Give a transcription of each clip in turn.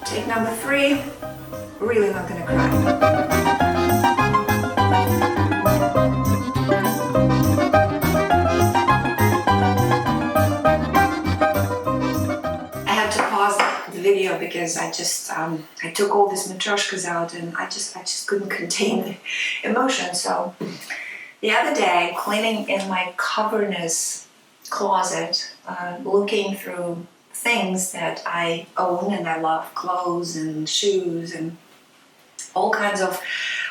Take number 3, really not gonna cry. Video because I just I took all these Matryoshkas out and I just couldn't contain the emotion. So the other day, cleaning in my coverness closet, looking through things that I own and I love, clothes and shoes and all kinds of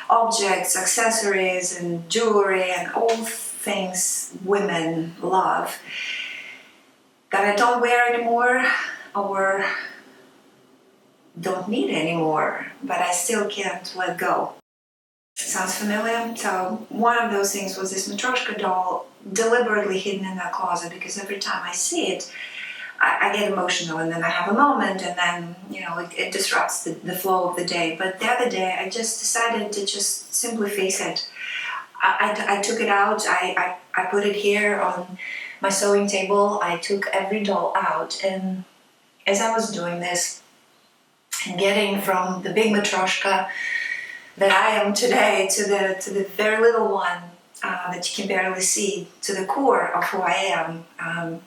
objects, accessories and jewelry and all things women love that I don't wear anymore or don't need anymore, but I still can't let go. Sounds familiar? So one of those things was this Matryoshka doll deliberately hidden in that closet because every time I see it, I get emotional and then I have a moment and then, it disrupts the flow of the day. But the other day, I just decided to just simply face it. I took it out, I put it here on my sewing table, I took every doll out, and as I was doing this, and getting from the big Matryoshka that I am today to the very little one that you can barely see, to the core of who I am,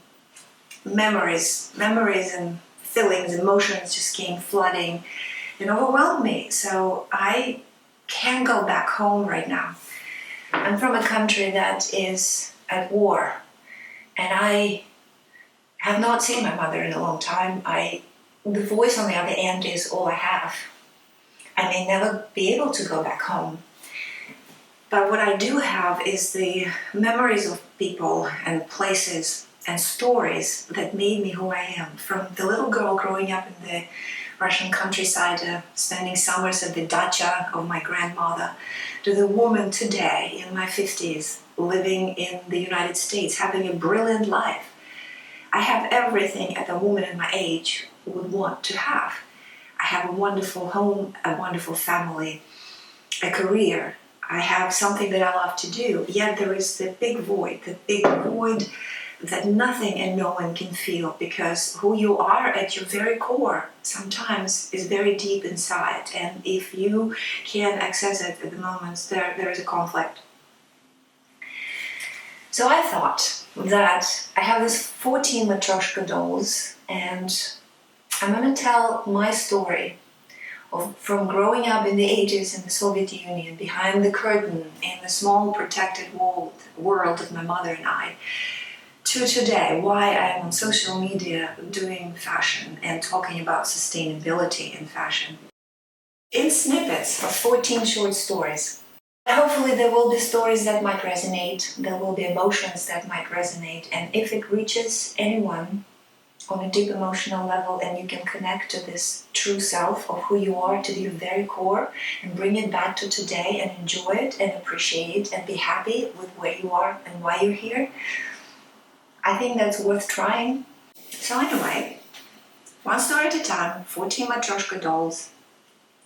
memories and feelings, emotions just came flooding and overwhelmed me. So I can't go back home right now. I'm from a country that is at war, and I have not seen my mother in a long time. The voice on the other end is all I have. I may never be able to go back home. But what I do have is the memories of people and places and stories that made me who I am. From the little girl growing up in the Russian countryside, spending summers at the dacha of my grandmother, to the woman today in my 50s, living in the United States, having a brilliant life. I have everything that a woman in my age would want to have. I have a wonderful home, a wonderful family, a career. I have something that I love to do. Yet there is the big void that nothing and no one can feel, because who you are at your very core sometimes is very deep inside. And if you can't access it at the moments, there is a conflict. So I thought that I have these 14 Matryoshka dolls, and I'm going to tell my story from growing up in the 80s in the Soviet Union, behind the curtain, in the small protected world of my mother and I, to today, why I am on social media doing fashion and talking about sustainability in fashion. In snippets of 14 short stories. Hopefully there will be stories that might resonate, there will be emotions that might resonate, and if it reaches anyone on a deep emotional level and you can connect to this true self of who you are, to your very core, and bring it back to today and enjoy it and appreciate it and be happy with where you are and why you're here, I think that's worth trying. So anyway, one story at a time, 14 Matryoshka dolls,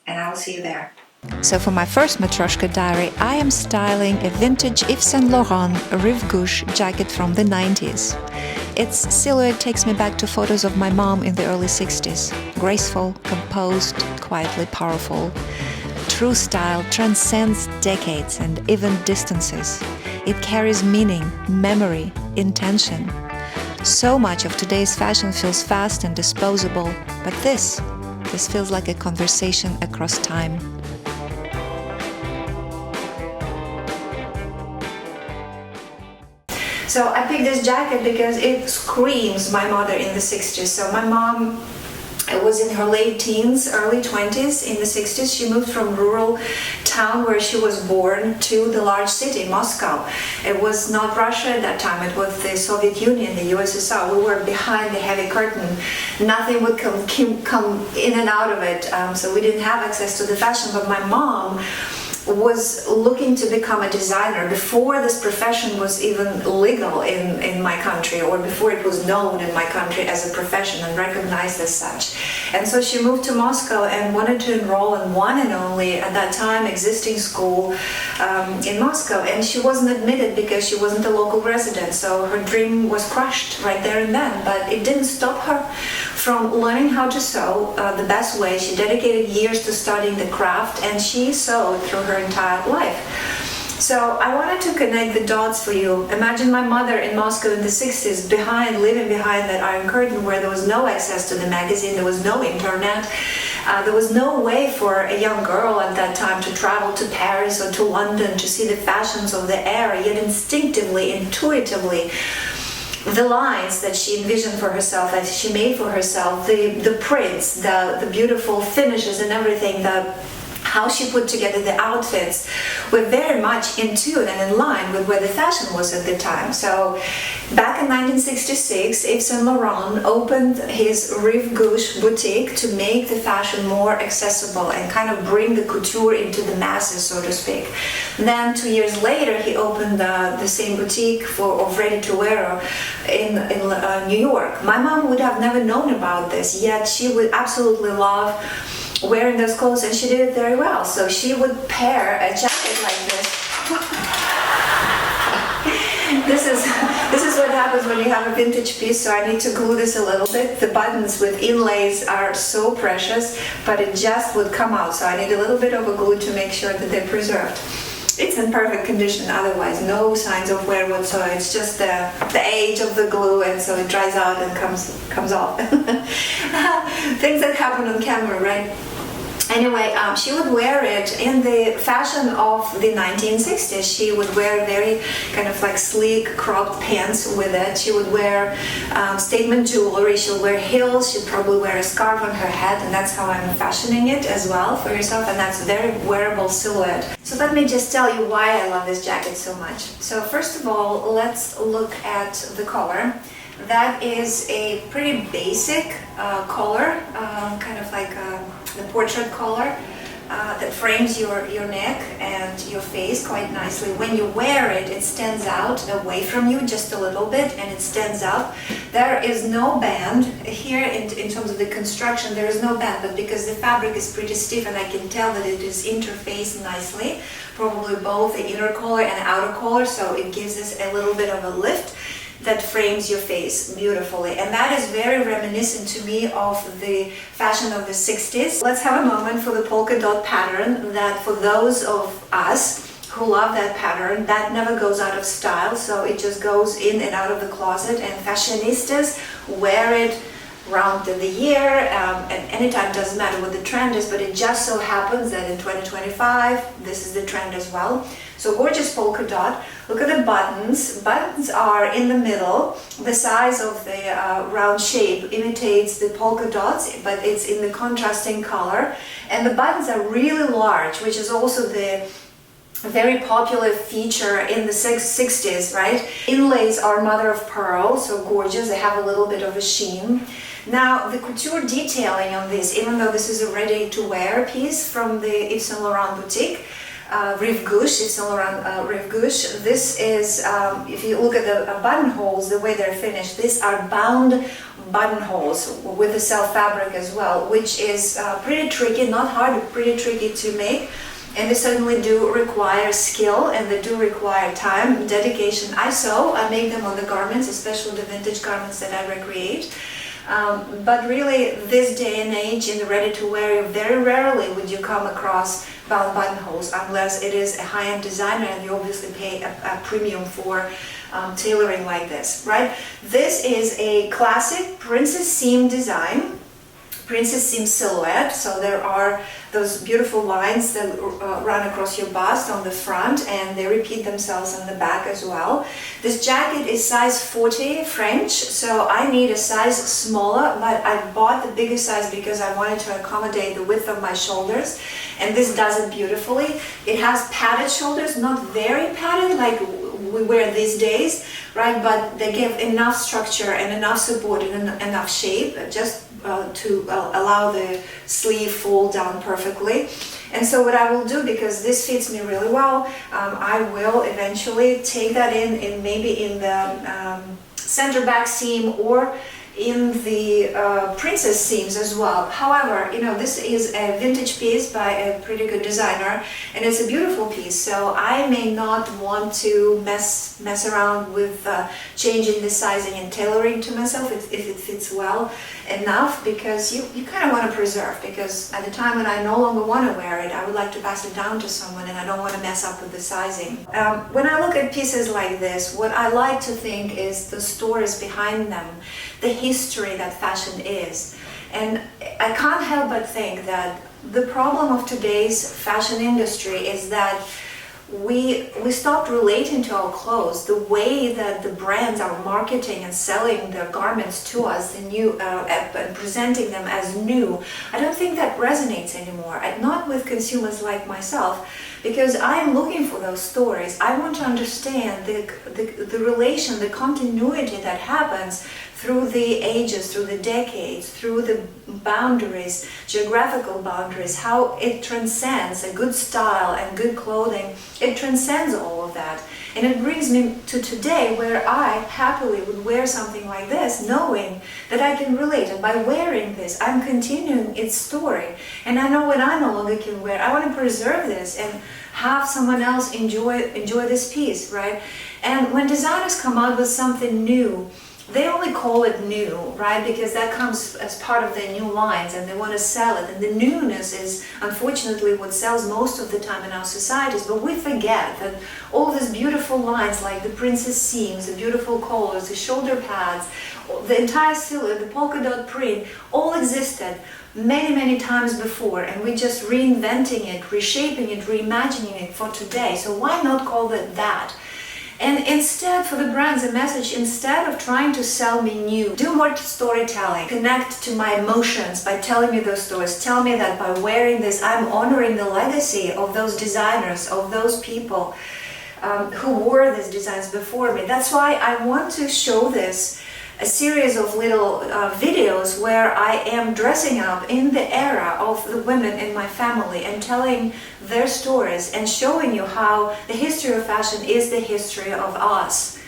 and I'll see you there. So for my first Matryoshka diary, I am styling a vintage Yves Saint Laurent Rive Gauche jacket from the 90s. Its silhouette takes me back to photos of my mom in the early 60s. Graceful, composed, quietly powerful. True style transcends decades and even distances. It carries meaning, memory, intention. So much of today's fashion feels fast and disposable, but this feels like a conversation across time. So I picked this jacket because it screams my mother in the 60s. So my mom was in her late teens, early 20s in the 60s. She moved from rural town where she was born to the large city, Moscow. It was not Russia at that time, it was the Soviet Union, the USSR. We were behind the heavy curtain. Nothing would come in and out of it, so we didn't have access to the fashion. But my mom was looking to become a designer before this profession was even legal in my country, or before it was known in my country as a profession and recognized as such. And so she moved to Moscow and wanted to enroll in one and only, at that time, existing school in Moscow. And she wasn't admitted because she wasn't a local resident, so her dream was crushed right there and then. But it didn't stop her from learning how to sew the best way. She dedicated years to studying the craft, and she sewed through her entire life. So I wanted to connect the dots for you. Imagine my mother in Moscow in the 60s, living behind that iron curtain where there was no access to the magazine, there was no internet, there was no way for a young girl at that time to travel to Paris or to London to see the fashions of the era, yet instinctively, intuitively, the lines that she envisioned for herself, that she made for herself, the prints, the beautiful finishes and everything, how she put together the outfits were very much in tune and in line with where the fashion was at the time. So back in 1966, Yves Saint Laurent opened his Rive Gauche boutique to make the fashion more accessible and kind of bring the couture into the masses, so to speak. Then 2 years later, he opened the same boutique of ready-to-wear in New York. My mom would have never known about this, yet she would absolutely love wearing those clothes, and she did it very well. So she would pair a jacket like this. This is what happens when you have a vintage piece, so I need to glue this a little bit. The buttons with inlays are so precious, but it just would come out, so I need a little bit of a glue to make sure that they're preserved. It's in perfect condition otherwise, no signs of wear whatsoever. It's just the age of the glue, and so it dries out and comes off. Things that happen on camera, right? Anyway, she would wear it in the fashion of the 1960s. She would wear very kind of like sleek cropped pants with it. She would wear statement jewelry. She'll wear heels. She'd probably wear a scarf on her head, and that's how I'm fashioning it as well for yourself, and that's a very wearable silhouette. So let me just tell you why I love this jacket so much. So first of all, let's look at the collar. That is a pretty basic collar, kind of like the portrait collar that frames your neck and your face quite nicely. When you wear it, it stands out away from you just a little bit, and it stands out. There is no band here in terms of the construction. There is no band, but because the fabric is pretty stiff, and I can tell that it is interfaced nicely, probably both the inner collar and outer collar, so it gives us a little bit of a lift that frames your face beautifully. And that is very reminiscent to me of the fashion of the 60s. Let's have a moment for the polka dot pattern, that for those of us who love that pattern, that never goes out of style, so it just goes in and out of the closet, and fashionistas wear it round the year, and anytime, doesn't matter what the trend is, but it just so happens that in 2025 this is the trend as well. So gorgeous polka dot. Look at the buttons. Buttons are in the middle. The size of the round shape imitates the polka dots, but it's in the contrasting color, and the buttons are really large, which is also the very popular feature in the 60s, right? Inlays are mother of pearl, so gorgeous. They have a little bit of a sheen. Now, the couture detailing on this, even though this is a ready-to-wear piece from the Yves Saint Laurent boutique, Rive Gauche, Yves Saint Laurent Rive Gauche, this is, if you look at the buttonholes, the way they're finished, these are bound buttonholes with the self fabric as well, which is pretty tricky, not hard, but pretty tricky to make. And they certainly do require skill, and they do require time, dedication. I sew, I make them on the garments, especially the vintage garments that I recreate. But really, this day and age in the ready-to-wear, very rarely would you come across bound buttonholes, unless it is a high-end designer and you obviously pay a premium for tailoring like this, right? This is a classic princess seam design, princess seam silhouette. So there are those beautiful lines that run across your bust on the front, and they repeat themselves on the back as well. This jacket is size 40 French, so I need a size smaller, but I bought the bigger size because I wanted to accommodate the width of my shoulders, and this does it beautifully. It has padded shoulders, not very padded like we wear these days, right? But they give enough structure and enough support and enough shape just to allow the sleeve fold down perfectly. And so what I will do, because this fits me really well, I will eventually take that in maybe in the center back seam or in the princess seams as well. However, you know, this is a vintage piece by a pretty good designer, and it's a beautiful piece, so I may not want to mess around with changing the sizing and tailoring to myself if it fits well enough, because you kind of want to preserve, because at the time when I no longer want to wear it, I would like to pass it down to someone, and I don't want to mess up with the sizing. When I look at pieces like this, what I like to think is the stories behind them, the history that fashion is. And I can't help but think that the problem of today's fashion industry is that we stopped relating to our clothes the way that the brands are marketing and selling their garments to us, the new and presenting them as new. I don't think that resonates anymore, and not with consumers like myself, because I'm looking for those stories. I want to understand the relation, the continuity that happens through the ages, through the decades, through the boundaries, geographical boundaries, how it transcends a good style and good clothing. It transcends all of that. And it brings me to today, where I happily would wear something like this, knowing that I can relate. And by wearing this, I'm continuing its story. And I know when I no longer can wear, I want to preserve this and have someone else enjoy this piece, right? And when designers come out with something new, they only call it new, right? Because that comes as part of their new lines, and they want to sell it. And the newness is unfortunately what sells most of the time in our societies. But we forget that all these beautiful lines, like the princess seams, the beautiful collars, the shoulder pads, the entire silhouette, the polka-dot print, all existed many times before, and we're just reinventing it, reshaping it, reimagining it for today. So why not call it that? And instead, for the brands, a message, instead of trying to sell me new, do more storytelling, connect to my emotions by telling me those stories. Tell me that by wearing this, I'm honoring the legacy of those designers, of those people who wore these designs before me. That's why I want to show this, a series of little videos where I am dressing up in the era of the women in my family and telling their stories and showing you how the history of fashion is the history of us.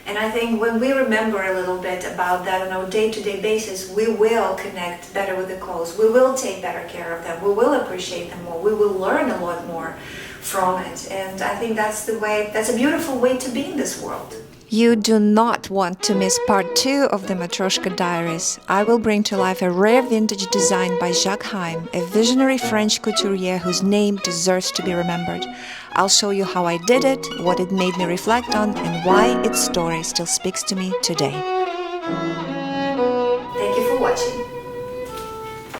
And I think when we remember a little bit about that on a day-to-day basis, we will connect better with the clothes. We will take better care of them. We will appreciate them more. We will learn a lot more from it. And I think that's a beautiful way to be in this world. You do not want to miss part 2 of the Matryoshka Diaries. I will bring to life a rare vintage design by Jacques Haim, a visionary French couturier whose name deserves to be remembered. I'll show you how I did it, what it made me reflect on, and why its story still speaks to me today.